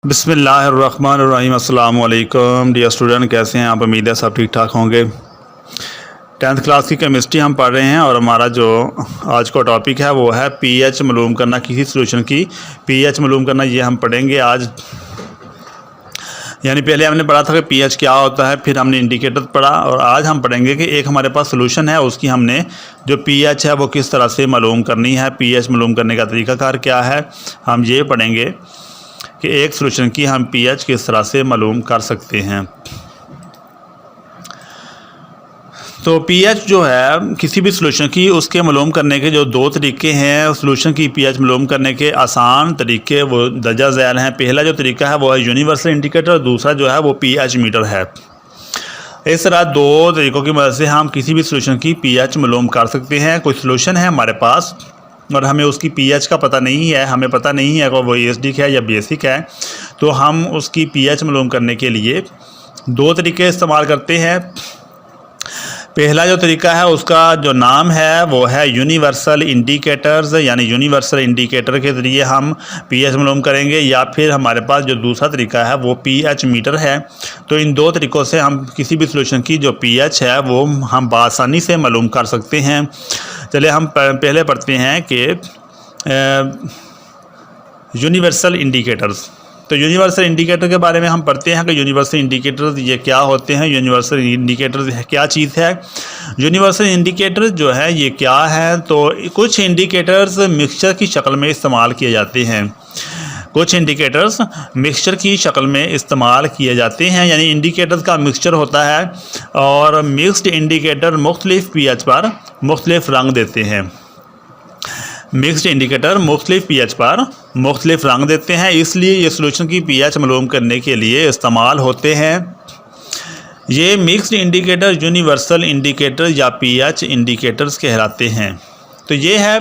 बिस्मिल्लाहिर्रहमानिर्रहीम। अस्सलाम वालेकुम डियर स्टूडेंट, कैसे हैं आप? उम्मीद है सब ठीक ठाक होंगे। 10th क्लास की केमिस्ट्री हम पढ़ रहे हैं और हमारा जो आज का टॉपिक है वो है पीएच मालूम करना, किसी सॉल्यूशन की पीएच मालूम करना। ये हम पढ़ेंगे आज। यानी पहले हमने पढ़ा था कि पीएच क्या होता है, फिर हमने इंडिकेटर पढ़ा और आज हम पढ़ेंगे कि एक हमारे पास सॉल्यूशन है, उसकी हमने जो पीएच है वो किस तरह से मालूम करनी है। पीएच मालूम करने का तरीकाकार क्या है, हम ये पढ़ेंगे कि एक सॉल्यूशन की हम पीएच किस तरह से मालूम कर सकते हैं। तो पीएच जो है किसी भी सॉल्यूशन की, उसके मालूम करने के जो दो तरीके हैं सॉल्यूशन की पीएच मालूम करने के आसान तरीके वो दर्जा ज़ैल हैं। पहला जो तरीका है वो है यूनिवर्सल इंडिकेटर और दूसरा जो है वो पीएच मीटर है। इस तरह दो तरीक़ों की मदद से हम किसी भी सॉल्यूशन की पीएच मालूम कर सकते हैं। कोई सॉल्यूशन है हमारे पास और हमें उसकी पीएच का पता नहीं है, हमें पता नहीं है कि वो एसिडिक है या बेसिक है, तो हम उसकी पीएच मालूम करने के लिए दो तरीके इस्तेमाल करते हैं। पहला जो तरीका है उसका जो नाम है वो है यूनिवर्सल इंडिकेटर्स, यानी यूनिवर्सल इंडिकेटर के ज़रिए हम पीएच मालूम करेंगे, या फिर हमारे पास जो दूसरा तरीका है वो पीएच मीटर है। तो इन दो तरीक़ों से हम किसी भी सॉल्यूशन की जो पीएच है वो हम बआसानी से मालूम कर सकते हैं। चलिए हम पहले पढ़ते हैं कि यूनिवर्सल इंडिकेटर्स। तो यूनिवर्सल इंडिकेटर के बारे में हम पढ़ते हैं कि यूनिवर्सल इंडिकेटर्स ये क्या होते हैं। यूनिवर्सल इंडिकेटर्स क्या चीज़ है? यूनिवर्सल इंडिकेटर जो है ये क्या है? तो कुछ इंडिकेटर्स मिक्सचर की शक्ल में इस्तेमाल किए जाते हैं। कुछ इंडिकेटर्स मिक्सचर की शक्ल में इस्तेमाल किए जाते हैं, यानी इंडिकेटर्स का मिक्सचर होता है और मिक्स्ड इंडिकेटर मुख्तलिफ पीएच पर मुख्तलिफ रंग देते हैं। मिक्स्ड इंडिकेटर मुख्तलिफ पीएच पर मुख्तलिफ रंग देते हैं, इसलिए ये सॉल्यूशन की पीएच मालूम करने के लिए इस्तेमाल होते हैं। ये मिक्स्ड इंडिकेटर यूनिवर्सल इंडिकेटर या पीएच इंडिकेटर्स कहलाते हैं। तो ये है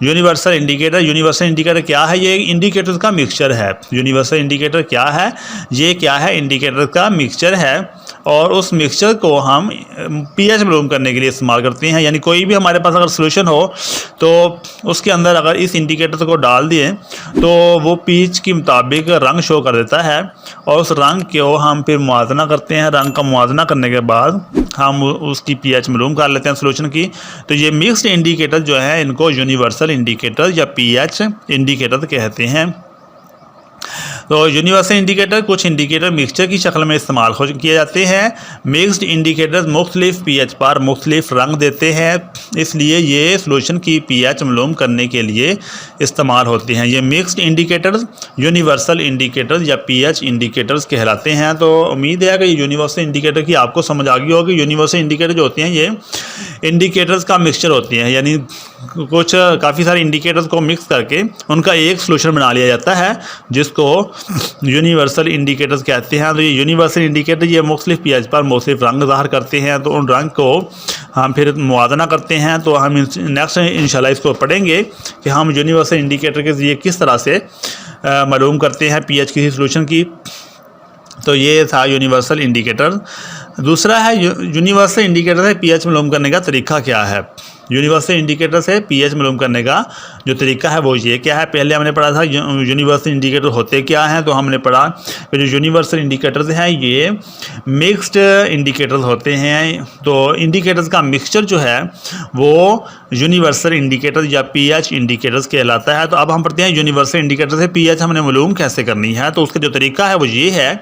यूनिवर्सल इंडिकेटर। यूनिवर्सल इंडिकेटर क्या है? ये इंडिकेटर्स का मिक्सचर है। यूनिवर्सल इंडिकेटर क्या है? ये क्या है? इंडिकेटर का मिक्सचर है और उस मिक्सचर को हम पीएच मालूम करने के लिए इस्तेमाल करते हैं। यानी कोई भी हमारे पास अगर सॉल्यूशन हो तो उसके अंदर अगर इस इंडिकेटर को डाल दिए तो वो पीएच के मुताबिक रंग शो कर देता है और उस रंग को हम फिर मुआवजना करते हैं। रंग का मुआवजना करने के बाद हम उसकी पीएच मालूम कर लेते हैं सॉल्यूशन की। तो ये मिक्स्ड इंडिकेटर जो है इनको यूनिवर्सल इंडिकेटर या पीएच इंडिकेटर कहते हैं। तो यूनिवर्सल इंडिकेटर, कुछ इंडिकेटर मिक्सचर की शक्ल में इस्तेमाल किए जाते हैं। मिक्स्ड इंडिकेटर्स मुख्तलिफ पीएच पर मुख्तलिफ रंग देते हैं, इसलिए ये सॉल्यूशन की पीएच मालूम करने के लिए इस्तेमाल होते हैं। ये मिक्स्ड इंडिकेटर्स यूनिवर्सल इंडिकेटर्स या पीएच इंडिकेटर्स कहलाते हैं। तो उम्मीद है कि यूनिवर्सल इंडिकेटर की आपको समझ आ गई होगी। यूनिवर्सल इंडिकेटर जो होते हैं ये इंडिकेटर्स का मिक्सचर होते हैं, यानी कुछ काफ़ी सारे इंडिकेटर्स को मिक्स करके उनका एक सॉल्यूशन बना लिया जाता है जिसको यूनिवर्सल इंडिकेटर्स कहते हैं। तो ये यूनिवर्सल इंडिकेटर ये मुख्तलिफ पीएच पर मुख्तलिफ रंग ज़ाहिर करते हैं, तो उन रंग को हम फिर मुआवजना करते हैं। तो हम नेक्स्ट इंशाल्लाह इसको पढ़ेंगे कि हम यूनिवर्सल इंडिकेटर के ज़रिए किस तरह से मालूम करते हैं पीएच किसी सॉल्यूशन की। तो ये था यूनिवर्सल इंडिकेटर। दूसरा है यूनिवर्सल इंडिकेटर से पीएच मालूम करने का तरीका क्या है। यूनिवर्सल इंडिकेटर से पीएच मालूम करने का जो तरीका है वो ये क्या है? पहले हमने पढ़ा था यूनिवर्सल इंडिकेटर होते क्या हैं, तो हमने पढ़ा कि जो यूनिवर्सल इंडिकेटर्स हैं ये मिक्स्ड इंडिकेटर्स होते हैं। तो इंडिकेटर्स का मिक्सचर जो है वो यूनिवर्सल इंडिकेटर या पीएच इंडिकेटर्स कहलाता है। तो अब हम पढ़ते हैं यूनिवर्सल इंडिकेटर से पीएच हमने मालूम कैसे करनी है। तो उसका जो तरीका है वो ये है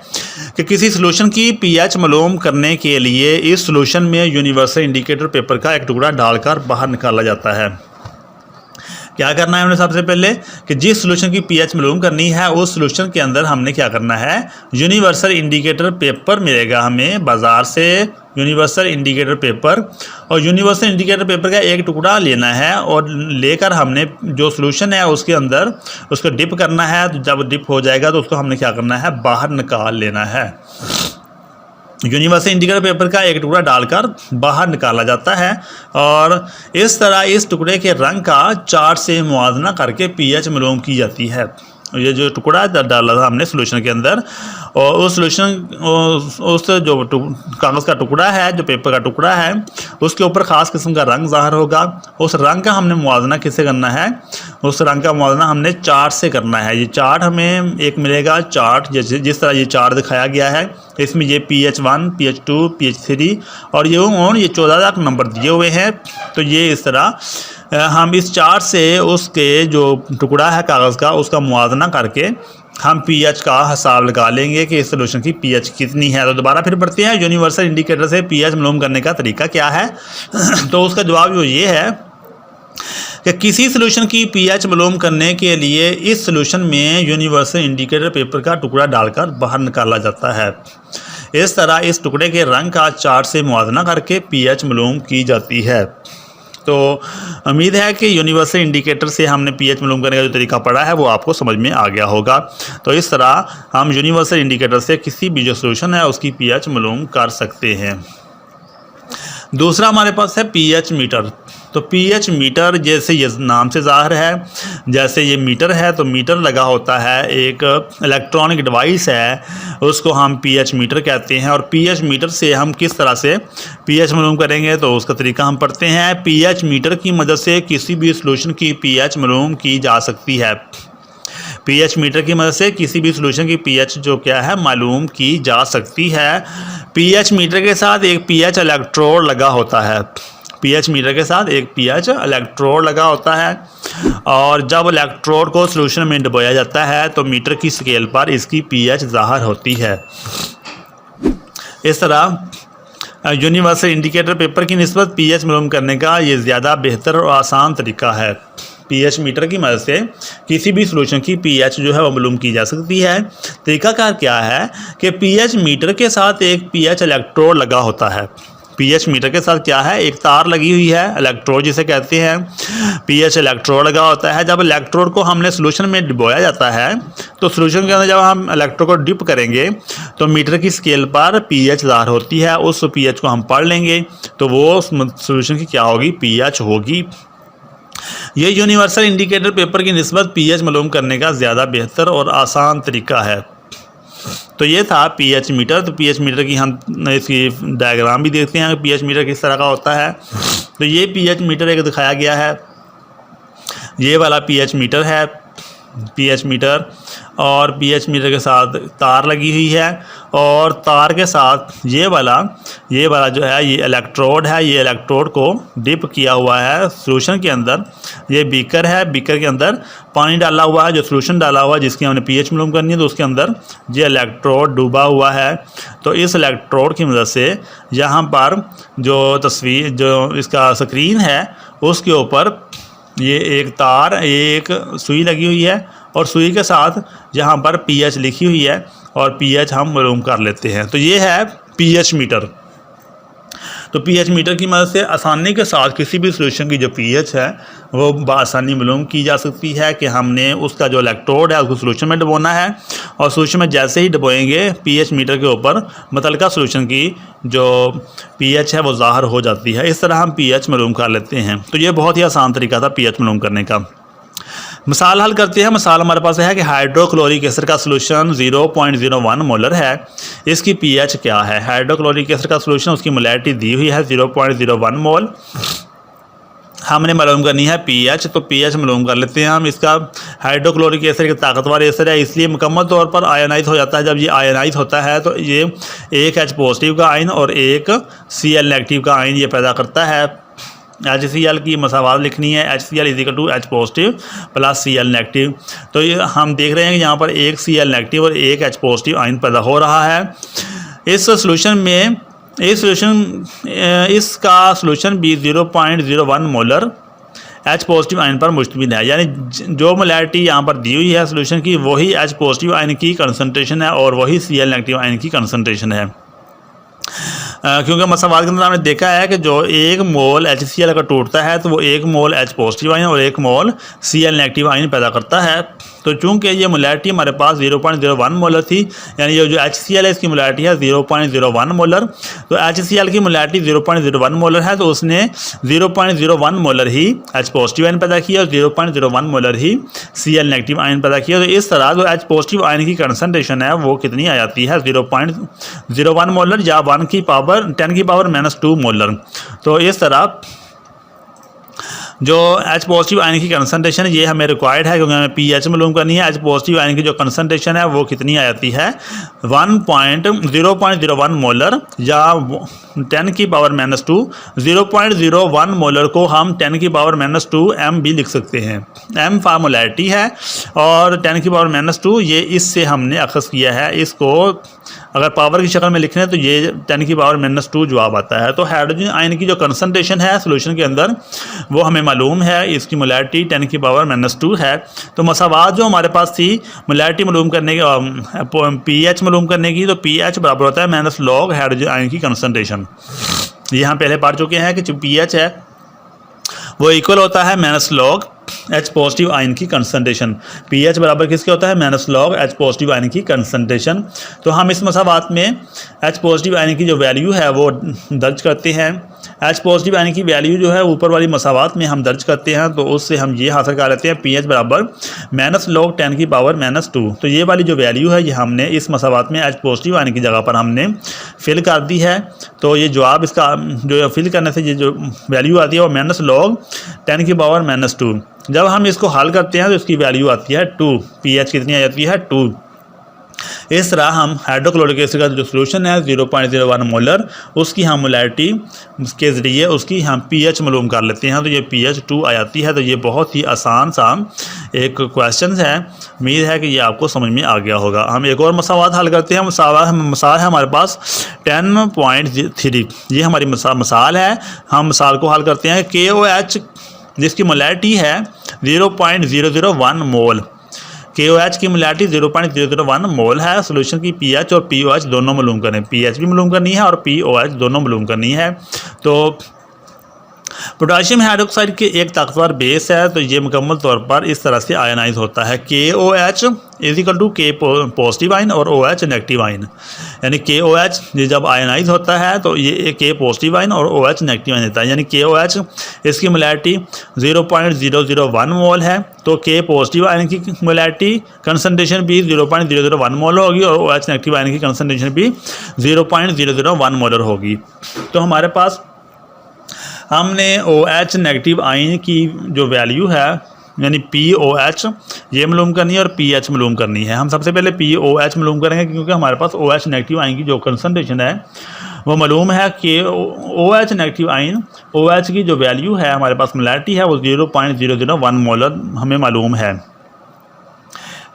कि किसी सॉल्यूशन की पीएच मालूम करने के लिए इस सॉल्यूशन में यूनिवर्सल इंडिकेटर पेपर का एक टुकड़ा डालकर बाहर निकाला जाता है। क्या करना है हमने सबसे पहले कि जिस सॉल्यूशन की पीएच मालूम करनी है उस सॉल्यूशन के अंदर हमने क्या करना है, यूनिवर्सल इंडिकेटर पेपर मिलेगा हमें बाज़ार से, यूनिवर्सल इंडिकेटर पेपर। और यूनिवर्सल इंडिकेटर पेपर का एक टुकड़ा लेना है और लेकर हमने जो सॉल्यूशन है उसके अंदर उसको डिप करना है। तो जब डिप हो जाएगा तो उसको हमने क्या करना है, बाहर निकाल लेना है। यूनिवर्सल इंडिकेटर पेपर का एक टुकड़ा डालकर बाहर निकाला जाता है और इस तरह इस टुकड़े के रंग का चार्ट से मुआवजना करके पीएच मालूम की जाती है। ये जो टुकड़ा डाला था हमने सोल्यूशन के अंदर, और उस उस जो कागज़ का टुकड़ा है, जो पेपर का टुकड़ा है, उसके ऊपर ख़ास किस्म का रंग ज़ाहिर होगा। उस रंग का हमने मुआवजना किससे करना है? उस रंग का मुआवजना हमने चार्ट से करना है। ये चार्ट हमें एक मिलेगा, चार्ट जिस तरह ये चार्ट दिखाया गया है, इसमें ये PH1, PH2, PH3 और ये 14 तक नंबर दिए हुए हैं। तो ये इस तरह हम इस चार्ट से उसके जो टुकड़ा है कागज़ का, उसका मुआवजना करके हम pH का हिसाब लगा लेंगे कि इस सोल्यूशन की pH कितनी है। तो दोबारा फिर पढ़ते हैं, यूनिवर्सल इंडिकेटर से pH मालूम करने का तरीका क्या है। तो उसका जवाब जो ये है कि किसी सोल्यूशन की pH मालूम करने के लिए इस सोल्यूशन में यूनिवर्सल इंडिकेटर पेपर का टुकड़ा डालकर बाहर निकाला जाता है। इस तरह इस टुकड़े के रंग का चार्ट से मुआवजना करके pH मालूम की जाती है। तो उम्मीद है कि यूनिवर्सल इंडिकेटर से हमने pH मालूम करने का जो तरीका पढ़ा है वो आपको समझ में आ गया होगा। तो इस तरह हम यूनिवर्सल इंडिकेटर से किसी भी जो सोल्यूशन है उसकी pH मालूम कर सकते हैं। दूसरा हमारे पास है pH मीटर। तो pH मीटर जैसे ये नाम से ज़ाहिर है, जैसे ये मीटर है तो मीटर लगा होता है, एक इलेक्ट्रॉनिक डिवाइस है, उसको हम pH मीटर कहते हैं। और pH मीटर से हम किस तरह से pH मालूम करेंगे तो उसका तरीका हम पढ़ते हैं। pH मीटर की मदद से किसी भी सोल्यूशन की pH मालूम की जा सकती है। pH मीटर की मदद से किसी भी सोल्यूशन की pH जो क्या है मालूम की जा सकती है। pH मीटर के साथ एक pH इलेक्ट्रोड लगा होता है। pH मीटर के साथ एक pH इलेक्ट्रोड लगा होता है और जब इलेक्ट्रोड को सोल्यूशन में डुबोया जाता है तो मीटर की स्केल पर इसकी pH ज़ाहिर होती है। इस तरह यूनिवर्सल इंडिकेटर पेपर की निस्बत pH मालूम करने का ये ज़्यादा बेहतर और आसान तरीका है। pH मीटर की मदद से किसी भी सोल्यूशन की pH जो है वो मालूम की जा सकती है। तरीकाकार क्या है कि pH मीटर के साथ एक pH इलेक्ट्रोड लगा होता है। pH मीटर के साथ क्या है, एक तार लगी हुई है, इलेक्ट्रोड जिसे कहते हैं। pH इलेक्ट्रोड लगा होता है। जब इलेक्ट्रोड को हमने सोल्यूशन में डुबोया जाता है तो सोल्यूशन के अंदर जब हम इलेक्ट्रोड को डिप करेंगे तो मीटर की स्केल पर pH ज़ाहिर होती है। उस pH को हम पढ़ लेंगे तो वो सोल्यूशन की क्या होगी, pH होगी। ये यूनिवर्सल इंडिकेटर पेपर की निस्बत pH मालूम करने का ज़्यादा बेहतर और आसान तरीका है। तो ये था pH मीटर। तो pH मीटर की हम इसकी डायग्राम भी देखते हैं pH मीटर किस तरह का होता है। तो ये pH मीटर एक दिखाया गया है, ये वाला pH मीटर है, pH मीटर, और pH मीटर के साथ तार लगी हुई है और तार के साथ ये वाला जो है ये इलेक्ट्रोड है। ये इलेक्ट्रोड को डिप किया हुआ है सोल्यूशन के अंदर। ये बीकर है, बीकर के अंदर पानी डाला हुआ है, जो सोल्यूशन डाला हुआ है जिसकी हमने pH मालूम करनी है, तो उसके अंदर ये इलेक्ट्रोड डूबा हुआ है। तो इस इलेक्ट्रोड की मदद से यहाँ पर जो तस्वीर जो इसका स्क्रीन है उसके ऊपर ये एक तार, एक सुई लगी हुई है और सुई के साथ यहाँ पर pH लिखी हुई है और pH हम मालूम कर लेते हैं। तो ये है pH मीटर। तो pH मीटर की मदद से आसानी के साथ किसी भी सोल्यूशन की जो pH है वो बआसानी मालूम की जा सकती है कि हमने उसका जो इलेक्ट्रोड है उसको सोल्यूशन में डुबोना है और सोल्यूशन में जैसे ही डुबोएंगे pH मीटर के ऊपर मुतलका सोल्यूशन की जो pH है वो ज़ाहिर हो जाती है। इस तरह हम pH मालूम कर लेते हैं। तो ये बहुत ही आसान तरीका था pH मालूम करने का। मिसाल हल करते हैं। मिसाल हमारे पास है कि हाइड्रोक्लोरिक एसिड का सोल्यूशन 0.01 मोलर है, इसकी pH क्या है। हाइड्रोक्लोरिक एसिड का सोल्यूशन उसकी मोलैरिटी दी हुई है 0.01 मोल। हमने मालूम करनी है pH, तो pH मालूम कर लेते हैं हम। इसका हाइड्रोक्लोरिक एसिड एक ताकतवर एसिड है, इसलिए मुकम्मल तौर पर आयनाइज हो जाता है। जब ये आयनाइज होता है तो ये एक H पॉजिटिव का आयन और एक Cl नेगेटिव का आयन ये पैदा करता है। HCl की मसावात लिखनी है, HCl = H positive plus Cl negative. तो ये हम देख रहे हैं कि यहाँ पर एक Cl नेगेटिव और एक H पॉजिटिव आयन पैदा हो रहा है। इस सोल्यूशन में इसका सोल्यूशन भी 0.01 मोलर H पॉजिटिव आयन पर मुश्तमिल है, यानी जो मोलैरिटी यहाँ पर दी हुई है सोल्यूशन की वही H पॉजिटिव आयन की कंसंट्रेशन है और वही Cl नेगेटिव आयन की कंसंट्रेशन है। क्योंकि मसावात के अंदर हमने देखा है कि जो 1 मोल HCl अगर टूटता है तो वो 1 मोल H पॉजिटिव आयन और 1 मोल Cl नेगेटिव आयन पैदा करता है। तो चूंकि ये मोलैरिटी हमारे पास 0.01 मोलर थी, यानी ये जो HCl है इसकी मोलैरिटी है 0.01 मोलर, तो HCl की मोलैरिटी 0.01 मोलर है, तो उसने 0.01 मोलर ही H पॉजिटिव आयन पैदा किया और 0.01 मोलर ही Cl नेगेटिव आयन पैदा किया। तो इस तरह जो H पॉजिटिव आयन की कंसंट्रेशन है वो कितनी आ जाती है 0.01 मोलर या 10 की पावर -2 मोलर। तो इस तरह जो H पॉजिटिव आयन की कंसंट्रेशन ये हमें रिक्वायर्ड है, क्योंकि हमें pH मालूम करनी है। H पॉजिटिव आयन की जो कंसंट्रेशन है वो कितनी आ जाती है 0.01 मोलर या 10 की पावर -2। 0.01 मोलर को हम 10 की पावर -2 m भी लिख सकते हैं। m फार्मोलैरिटी है और 10 की पावर -2 ये इससे हमने अखज़ किया है। इसको अगर पावर की शक्ल में लिखना है तो ये 10 की पावर -2 जवाब आता है। तो हाइड्रोजन आयन की जो कंसंट्रेशन है सोल्यूशन के अंदर वो हमें मालूम है, इसकी मोलैरिटी 10 की पावर -2 है। तो मसावात जो हमारे पास थी मोलैरिटी मालूम करने की, pH मालूम करने की, तो pH बराबर होता है माइनस लॉग हाइड्रोजन आयन की कंसंट्रेशन। ये हम पहले पढ़ चुके हैं कि जो pH है वो इक्वल होता है minus log H positive ion की कंसंट्रेशन। pH बराबर किसके होता है minus log H positive ion की कंसंट्रेशन। तो हम इस मसावात में H पॉजिटिव आयन की जो वैल्यू है वो दर्ज करते हैं। H पॉजिटिव आयन की वैल्यू जो है ऊपर वाली मसावात में हम दर्ज करते हैं, तो उससे हम ये हासिल कर लेते हैं pH बराबर माइनस लॉग 10 की पावर -2। तो ये वाली जो वैल्यू है ये हमने इस मसावात में H पॉजिटिव आयन की जगह पर हमने फिल कर दी है। तो ये जवाब इसका जो फिल करने से ये जो वैल्यू आती है वो माइनस लॉग 10 की पावर -2। जब हम इसको हल करते हैं तो इसकी वैल्यू आती है 2। pH कितनी आ जाती है 2। इस तरह हम हाइड्रोक्लोरिक एसिड का जो सोल्यूशन है 0.01 मोलर, उसकी हम मोलैरिटी के ज़रिए उसकी हम pH मालूम कर लेते हैं, तो ये pH 2 आ जाती है। तो ये बहुत ही आसान सा एक क्वेश्चन है, उम्मीद है कि ये आपको समझ में आ गया होगा। हम एक और मसावात हल करते हैं। मसाल है हमारे पास 10.3, ये हमारी मसाल है। हम मसाल को हल करते हैं। KOH जिसकी मोलैरिटी है 0.001 मोल, KOH की मोलैरिटी 0.001 मोल है। सोल्यूशन की pH और POH दोनों मालूम करें, pH भी मालूम करनी है और POH दोनों मालूम करनी है। तो पोटाशियम हाइड्रोक्साइड के एक ताकतवर बेस है, तो ये मुकम्मल तौर पर इस तरह से आयनाइज होता है। KOH is equal to K positive ion और OH नेगेटिव आयन, यानी KOH ये जब आयनाइज होता है तो ये K पॉजिटिव आयन और OH नेगेटिव आयन देता है। यानी KOH इसकी मोलैरिटी 0.001 मोल है, तो K पॉजिटिव आयन की मोलैरिटी कंसंट्रेशन भी 0.001 मोल होगी और OH नेगेटिव आयन की कंसंट्रेशन भी 0.001 मोलर होगी। तो हमारे पास हमने OH नेगेटिव आयन की जो वैल्यू है यानी POH ये मालूम करनी है और pH मालूम करनी है। हम सबसे पहले POH मालूम करेंगे, क्योंकि हमारे पास OH नेगेटिव आयन की जो कंसंट्रेशन है वो मालूम है कि OH नेगेटिव आयन OH की जो वैल्यू है हमारे पास मोलैरिटी है वो 0.001 मोलर हमें मालूम है।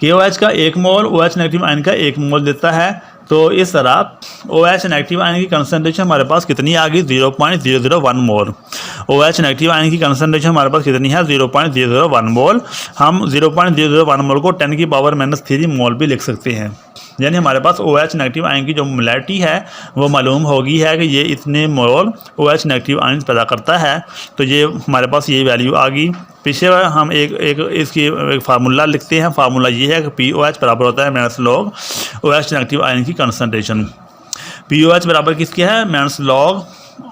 KOH का 1 मोल OH नेगेटिव आयन का 1 मोल देता है। तो इस तरह OH नेगेटिव आयन की कंसंट्रेशन हमारे पास कितनी आ गई 0.001 मोल। OH नेगेटिव आयन की कंसंट्रेशन हमारे पास कितनी है 0.001 मोल। हम 0.001 मोल को 10 की पावर -3 मोल भी लिख सकते हैं। यानी हमारे पास OH नेगेटिव आयन की जो मोलैरिटी है वो मालूम होगी है कि ये इतने मोल OH नेगेटिव आयन पैदा करता है। तो ये हमारे पास ये वैल्यू आ गई। पीछे हम इसकी एक फार्मूला लिखते हैं। फार्मूला ये है कि POH बराबर होता है minus log OH negative ion की कंसंट्रेशन। POH बराबर किसके है minus log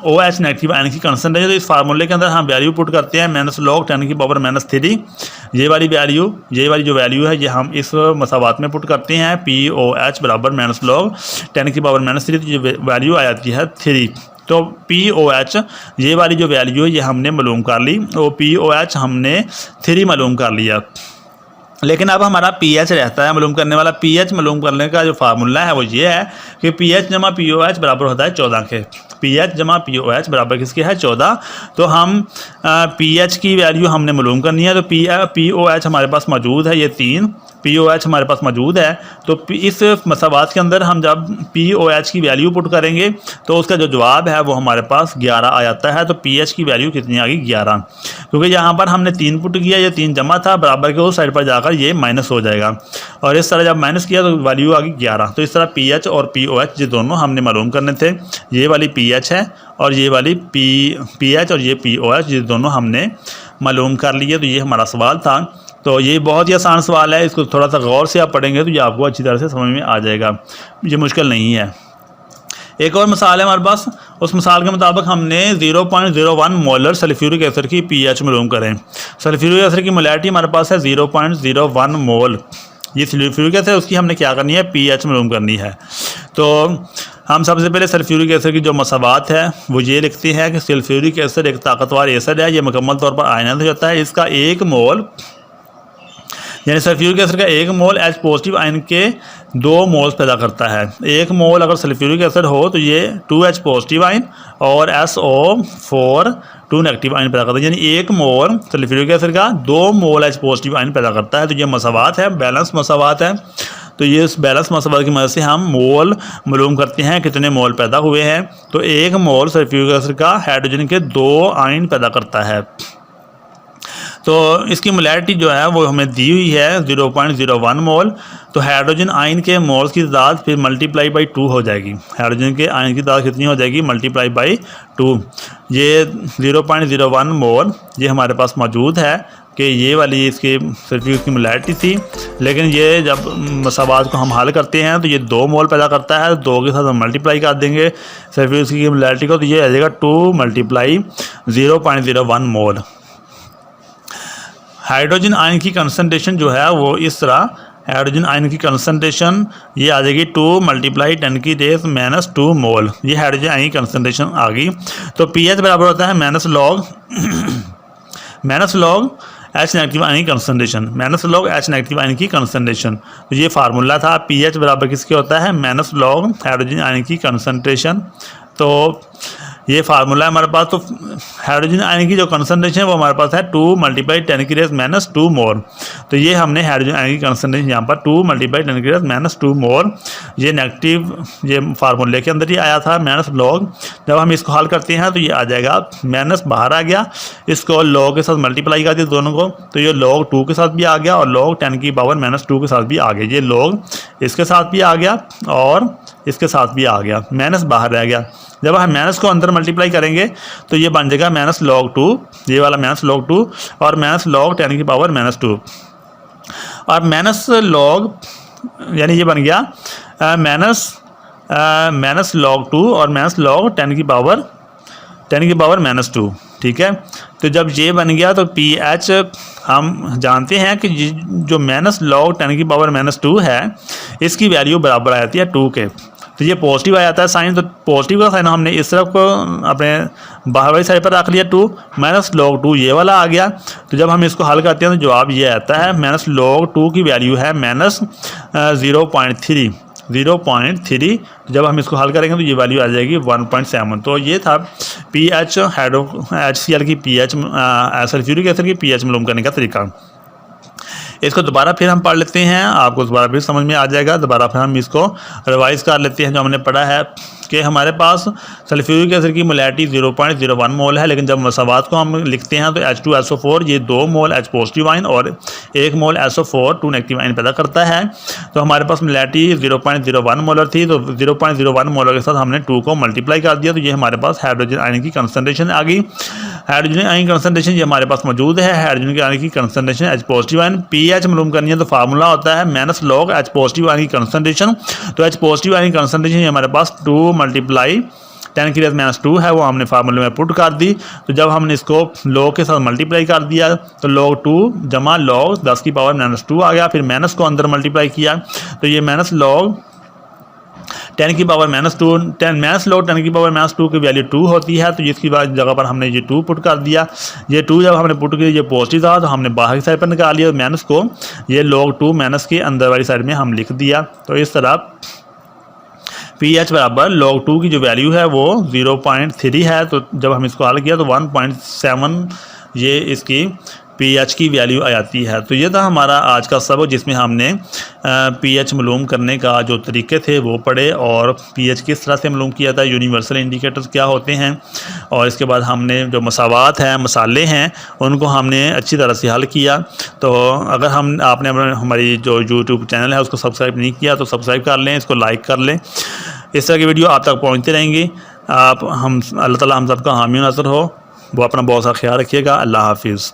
OH negative ion की कंसंट्रेशन। तो इस फार्मूले के अंदर हम वैल्यू पुट करते हैं माइनस लॉग 10 की पावर -3। ये वाली जो वैल्यू है ये हम इस मसावात में पुट करते हैं। POH बराबर माइनस लॉग 10 की पावर -3, तो ये वैल्यू आ जाती है 3। तो POH ये वाली जो वैल्यू है ये हमने मालूम कर ली, तो POH हमने 3 मालूम कर लिया। लेकिन अब हमारा pH रहता है मालूम करने वाला। pH मालूम करने का जो फार्मूला है वो ये है कि pH जमा POH बराबर होता है 14 के। pH जमा POH बराबर किसके है 14। तो हम pH की वैल्यू हमने मालूम करनी है। तो POH हमारे पास मौजूद है, ये 3 POH हमारे पास मौजूद है। तो इस मसावात के अंदर हम जब POH की वैल्यू पुट करेंगे तो उसका जो जवाब है वो हमारे पास 11 आ जाता है। तो pH की वैल्यू कितनी आ गई 11, क्योंकि यहाँ पर हमने 3 पुट किया, ये 3 जमा था, बराबर के उस साइड पर जाकर ये माइनस हो जाएगा और इस तरह जब माइनस किया तो वैल्यू आ गई 11। तो इस तरह pH और POH ये दोनों हमने मालूम करने थे। ये वाली pH है और ये वाली pH और ये pOH, ये दोनों हमने मालूम कर लिए। तो ये हमारा सवाल था। तो ये बहुत ही आसान सवाल है, इसको थोड़ा सा गौर से आप पढ़ेंगे तो ये आपको अच्छी तरह से समझ में आ जाएगा, ये मुश्किल नहीं है। एक और मिसाल है हमारे पास, उस मिसाल के मुताबिक हमने 0.01 मोलर सल्फ्यूरिक एसिड की pH मालूम करें। सल्फ्यूरिक एसिड की मोलैरिटी हमारे पास है 0.01 मोल। ये सल्फ्यूरिक एसिड उसकी हमने क्या करनी है, pH मालूम करनी है। तो हम सबसे पहले सल्फ्यूरिक एसिड की जो मसावात है वो ये लिखते हैं कि सल्फ्यूरिक एसिड एक ताकतवर एसिड है, ये मुकम्मल तौर पर आयनाइज हो जाता है। इसका 1 मोल यानी सल्फ्यूरिक एसिड का 1 मोल H पॉजिटिव आयन के 2 मोल्स पैदा करता है। 1 मोल अगर सल्फ्यूरिक एसिड हो तो ये 2H पॉजिटिव आयन और SO4 2 नेगेटिव आयन पैदा करता है। यानी 1 मोल सल्फ्यूरिक एसिड का 2 मोल H पॉजिटिव आयन पैदा करता है। तो ये मसावात है, बैलेंस मसावात है। तो ये इस बैलेंस मसावात की मदद से हम मोल मालूम करते हैं कितने मोल पैदा हुए हैं। तो 1 मोल सल्फ्यूरिक एसिड का हाइड्रोजन के 2 आयन पैदा करता है। तो इसकी मोलैरिटी जो है वो हमें दी हुई है 0.01 मोल। तो हाइड्रोजन आयन के मोल्स की तादाद फिर मल्टीप्लाई बाई 2 हो जाएगी। हाइड्रोजन के आयन की तादाद कितनी हो जाएगी, मल्टीप्लाई बाई 2। ये 0.01 मोल ये हमारे पास मौजूद है कि ये वाली इसके सल्फ्यूरिक की मोलैरिटी थी। लेकिन ये जब मसावात को हम हल करते हैं तो ये 2 मोल पैदा करता है। 2 के साथ हम मल्टीप्लाई कर देंगे सल्फ्यूरिक की मोलैरिटी को, तो ये आ जाएगा 2 मल्टीप्लाई 0.01 मोल। हाइड्रोजन आयन की कंसंट्रेशन जो है वो इस तरह, हाइड्रोजन आयन की कंसंट्रेशन ये आ जाएगी 2 मल्टीप्लाई 10⁻⁻² मोल। ये हाइड्रोजन आयन की कंसंट्रेशन आ गई। तो pH बराबर होता है minus log H negative ion की concentration, minus log H negative ion की कंसंट्रेशन। तो ये फार्मूला था, pH बराबर किसके होता है, माइनस लॉग हाइड्रोजन आयन की कंसंट्रेशन। तो ये फार्मूला है हमारे पास। तो हाइड्रोजन आयन की जो कंसंट्रेशन है वो हमारे पास है 2 मल्टीप्लाई 10⁻⁻² मोल। तो ये हमने हाइड्रोजन आयन की कंसंट्रेशन यहाँ पर 2 मल्टीप्लाई 10⁻⁻² मोल, ये नेगेटिव ये फार्मूले के अंदर ही आया था माइनस लॉग। जब हम इसको हल करते हैं तो ये आ जाएगा, माइनस बाहर आ गया, इसको लॉग के साथ मल्टीप्लाई कर दिया दोनों को, तो ये लॉग 2 के साथ भी आ गया और लॉग 10⁻⁻² के साथ भी आ गया। ये लॉग इसके साथ भी आ गया और इसके साथ भी आ गया, माइनस बाहर रह गया। जब हम माइनस को अंदर मल्टीप्लाई करेंगे तो ये बन जाएगा माइनस लॉग 2, ये वाला माइनस लॉग 2 और माइनस लॉग 10⁻⁻²। और माइनस लॉग यानी ये बन गया माइनस लॉग 2 और माइनस लॉग 10⁻⁻²। ठीक है। तो जब ये बन गया तो pH हम जानते हैं कि जो माइनस लॉग 10⁻⁻² है इसकी वैल्यू बराबर आ जाती है 2 के। तो ये पॉजिटिव आ जाता है साइन, तो पॉजिटिव का साइन हमने इस तरफ को अपने बाहर वाली साइड पर रख लिया 2, माइनस लॉग 2 ये वाला आ गया। तो जब हम इसको हल करते हैं तो जवाब ये आता है, माइनस लॉग 2 की वैल्यू है माइनस 0.3। जब हम इसको हल करेंगे तो ये वैल्यू आ जाएगी 1.7। तो ये था pH HCl की pH सल्फ्यूरिक एसिड की pH मालूम करने का तरीका। इसको दोबारा फिर हम पढ़ लेते हैं, आपको दोबारा फिर समझ में आ जाएगा। दोबारा फिर हम इसको रिवाइज कर लेते हैं। जो हमने पढ़ा है कि हमारे पास सल्फ्यूरिक एसिड की मोलैरिटी 0.01 मोल है, लेकिन जब मसावात को हम लिखते हैं तो H2SO4 ये 2 मोल H पॉजिटिव आयन और 1 मोल SO4 2 नेगेटिव आयन पैदा करता है। तो हमारे पास मोलैरिटी 0.01 मोलर थी, तो 0.01 मोलर के साथ हमने 2 को मल्टीप्लाई कर दिया, तो ये हमारे पास हाइड्रोजन आयन की कंसंट्रेशन आ गई। हाइड्रोजन आयन कंसंट्रेशन ये हमारे पास मौजूद है। हाइड्रोजन के आयन की concentration H positive ion pH मालूम करनी है, तो फार्मूला होता है minus log H positive ion की कंसंट्रेशन। तो H पॉजिटिव आयन की कंसंट्रेशन हमारे पास 2 मल्टीप्लाई 10⁻⁻² है, वो हमने फार्मूले में पुट कर दी। तो जब हमने इसको लॉग के साथ मल्टीप्लाई कर दिया तो लॉग 2 जमा लॉग 10⁻⁻² आ गया। फिर माइनस को अंदर मल्टीप्लाई किया तो ये माइनस लॉग 10⁻⁻², माइनस लॉग 10⁻⁻² की वैल्यू 2 होती है। तो इसकी जगह पर हमने ये 2 पुट कर दिया। ये 2 जब हमने पुट किया ये पॉजिटिव था तो हमने बाहर की साइड पर निकाल लिया, माइनस को ये लॉग 2 माइनस के अंदर वाली साइड में हम लिख दिया। तो इस तरह pH बराबर लॉग 2 की जो वैल्यू है वो 0.3 है। तो जब हम इसको हल किया तो 1.7 ये इसकी pH की वैल्यू आ जाती है। तो ये था हमारा आज का सबक, जिसमें हमने pH मालूम करने का जो तरीके थे वो पढ़े और pH किस तरह से मालूम किया था, यूनिवर्सल इंडिकेटर्स क्या होते हैं, और इसके बाद हमने जो मसावात हैं मसाले हैं उनको हमने अच्छी तरह से हल किया। तो अगर आपने हमारी जो यूट्यूब चैनल है उसको सब्सक्राइब नहीं किया तो सब्सक्राइब कर लें, इसको लाइक कर लें। इस तरह की वीडियो आप तक पहुँचते रहेंगी। आप हम अल्लाह ताला हम सबका हामी नासर हो। वो अपना बहुत सा ख्याल रखिएगा। अल्लाह हाफिज़।